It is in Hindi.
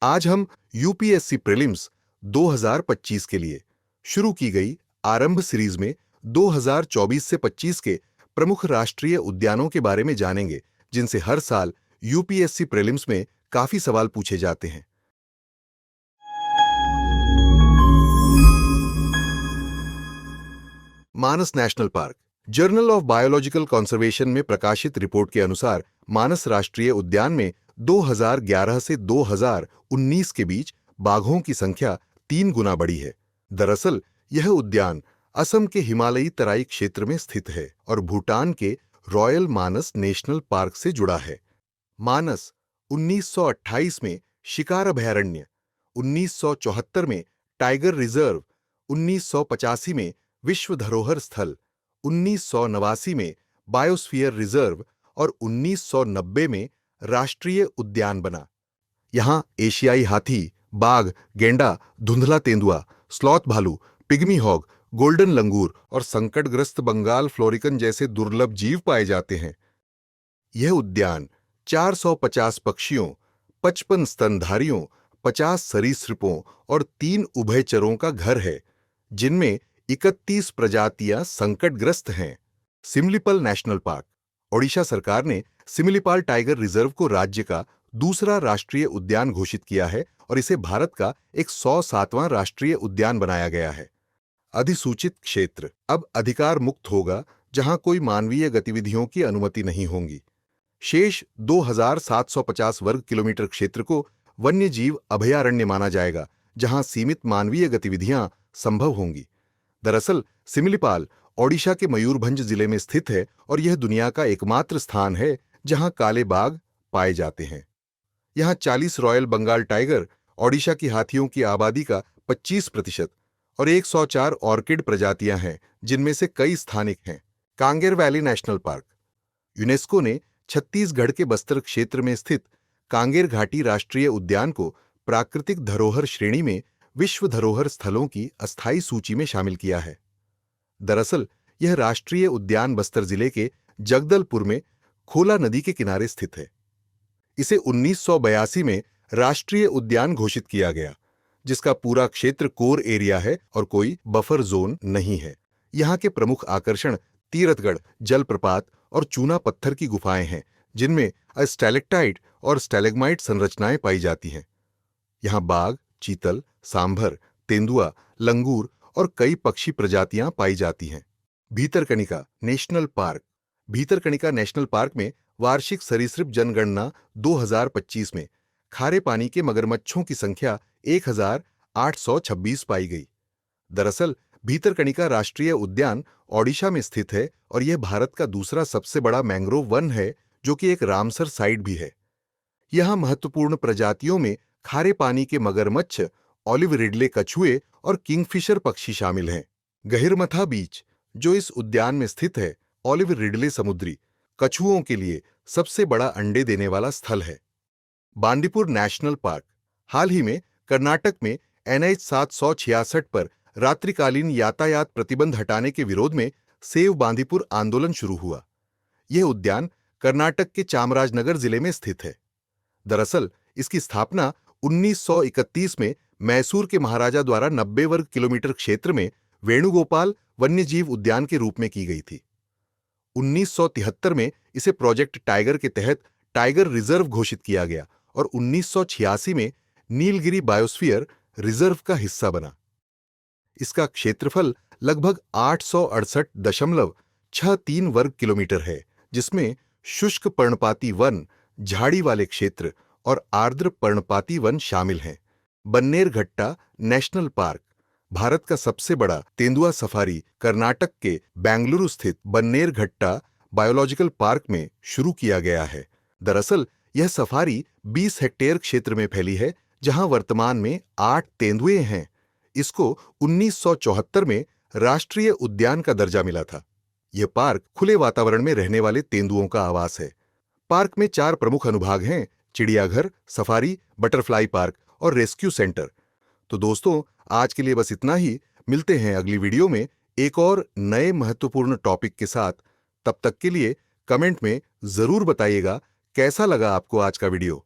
आज हम यूपीएससी प्रीलिम्स 2025 के लिए शुरू की गई आरंभ सीरीज में 2024 से 25 के प्रमुख राष्ट्रीय उद्यानों के बारे में जानेंगे, जिनसे हर साल यूपीएससी प्रीलिम्स में काफी सवाल पूछे जाते हैं। Manas national park. Journal of biological conservation में प्रकाशित रिपोर्ट के अनुसार मानस राष्ट्रीय उद्यान में 2011 से 2019 के बीच बाघों की संख्या 3 गुना बढ़ी है। दरअसल यह उद्यान असम के हिमालयी तराई क्षेत्र में स्थित है और भूटान के रॉयल मानस नेशनल पार्क से जुड़ा है। मानस 1928 में शिकार अभयारण्य, 1974 में टाइगर रिजर्व, 1985 में विश्व धरोहर स्थल, 1989 में बायोस्फीयर रिजर्व और 1990 में राष्ट्रीय उद्यान बना। यहाँ एशियाई हाथी, बाघ, गेंडा, धुंधला तेंदुआ, स्लॉथ भालू, पिग्मी हॉग, गोल्डन लंगूर और संकटग्रस्त बंगाल फ्लोरिकन जैसे दुर्लभ जीव पाए जाते हैं। यह उद्यान 450 पक्षियों, 55 स्तनधारियों, 50 सरीसृपों और 3 उभयचरों का घर है, जिनमें 31 प्रजातियां संकटग्रस्त हैं। Similipal national park. ओडिशा सरकार ने सिमलीपाल टाइगर रिजर्व को राज्य का दूसरा राष्ट्रीय उद्यान घोषित किया है और इसे भारत का 107वां राष्ट्रीय उद्यान बनाया गया है। अधिसूचित क्षेत्र अब अधिकार मुक्त होगा, जहां कोई मानवीय गतिविधियों की अनुमति नहीं होगी। शेष 2750 वर्ग किलोमीटर क्षेत्र को वन्यजीव अभयारण्य माना जाएगा, जहां सीमित मानवीय गतिविधियां संभव होंगी। दरअसल सिमलीपाल ओडिशा के मयूरभंज जिले में स्थित है और यह दुनिया का एकमात्र स्थान है जहां काले बाघ पाए जाते हैं। यहां 40 रॉयल बंगाल टाइगर, ओडिशा की हाथियों की आबादी का 25% और 104 ऑर्किड प्रजातियां हैं, जिनमें से कई स्थानिक हैं। Kanger valley national park. UNESCO ने छत्तीसगढ़ के बस्तर क्षेत्र में स्थित कांगेर घाटी राष्ट्रीय उद्यान को प्राकृतिक धरोहर श्रेणी में विश्व धरोहर स्थलों की अस्थायी सूची में शामिल किया है। दरअसल यह राष्ट्रीय उद्यान बस्तर जिले के जगदलपुर में खोला नदी के किनारे स्थित है। इसे 1982 में राष्ट्रीय उद्यान घोषित किया गया, जिसका पूरा क्षेत्र कोर एरिया है और कोई बफर जोन नहीं है। यहाँ के प्रमुख आकर्षण तीरथगढ़ जलप्रपात और चूना पत्थर की गुफाएं हैं, जिनमें स्टैलेक्टाइट और स्टैलेग्माइट संरचनाएं पाई जाती हैं। यहाँ बाघ, चीतल, सांभर, तेंदुआ, लंगूर और कई पक्षी प्रजातियां पाई जाती हैं। Bhitarkanika national park. Bhitarkanika national park में वार्षिक सरीसृप जनगणना 2025 में खारे पानी के मगरमच्छों की संख्या 1826 पाई गई। दरअसल भीतरकनिका राष्ट्रीय उद्यान ओडिशा में स्थित है और यह भारत का दूसरा सबसे बड़ा मैंग्रोव वन है, जो कि एक रामसर साइट भी है। यहाँ महत्वपूर्ण प्रजातियों में खारे पानी के मगरमच्छ, ऑलिव रिडले कछुए और किंगफिशर पक्षी शामिल हैं। गहिरमथा बीच, जो इस उद्यान में स्थित है, ऑलिव रिडले समुद्री कछुओं के लिए सबसे बड़ा अंडे देने वाला स्थल है। Bandipur national park. हाल ही में कर्नाटक में NH 766 पर रात्रिकालीन यातायात प्रतिबंध हटाने के विरोध में सेव बांदीपुर आंदोलन शुरू हुआ। यह उद्यान कर्नाटक के चामराजनगर जिले में स्थित है। दरअसल इसकी स्थापना 1931 में मैसूर के महाराजा द्वारा 90 वर्ग किलोमीटर क्षेत्र में वेणुगोपाल वन्यजीव उद्यान के रूप में की गई थी। 1973 में इसे प्रोजेक्ट टाइगर के तहत टाइगर रिजर्व घोषित किया गया और 1986 में नीलगिरी बायोस्फीयर रिजर्व का हिस्सा बना। इसका क्षेत्रफल लगभग 868.63 वर्ग किलोमीटर है, जिसमें शुष्क पर्णपाती वन, झाड़ी वाले क्षेत्र और आर्द्र पर्णपाती वन शामिल हैं। Bannerghatta national park. भारत का सबसे बड़ा तेंदुआ सफारी कर्नाटक के बेंगलुरु स्थित बन्नेरघट्टा बायोलॉजिकल पार्क में शुरू किया गया है। दरअसल यह सफारी 20 हेक्टेयर क्षेत्र में फैली है, जहां वर्तमान में 8 तेंदुए हैं। इसको 1974 में राष्ट्रीय उद्यान का दर्जा मिला था। यह पार्क खुले वातावरण में रहने वाले तेंदुओं का आवास है। पार्क में 4 प्रमुख अनुभाग हैं: चिड़ियाघर, सफारी, बटरफ्लाई पार्क और रेस्क्यू सेंटर। तो दोस्तों, आज के लिए बस इतना ही। मिलते हैं अगली वीडियो में एक और नए महत्वपूर्ण टॉपिक के साथ। तब तक के लिए कमेंट में जरूर बताइएगा कैसा लगा आपको आज का वीडियो।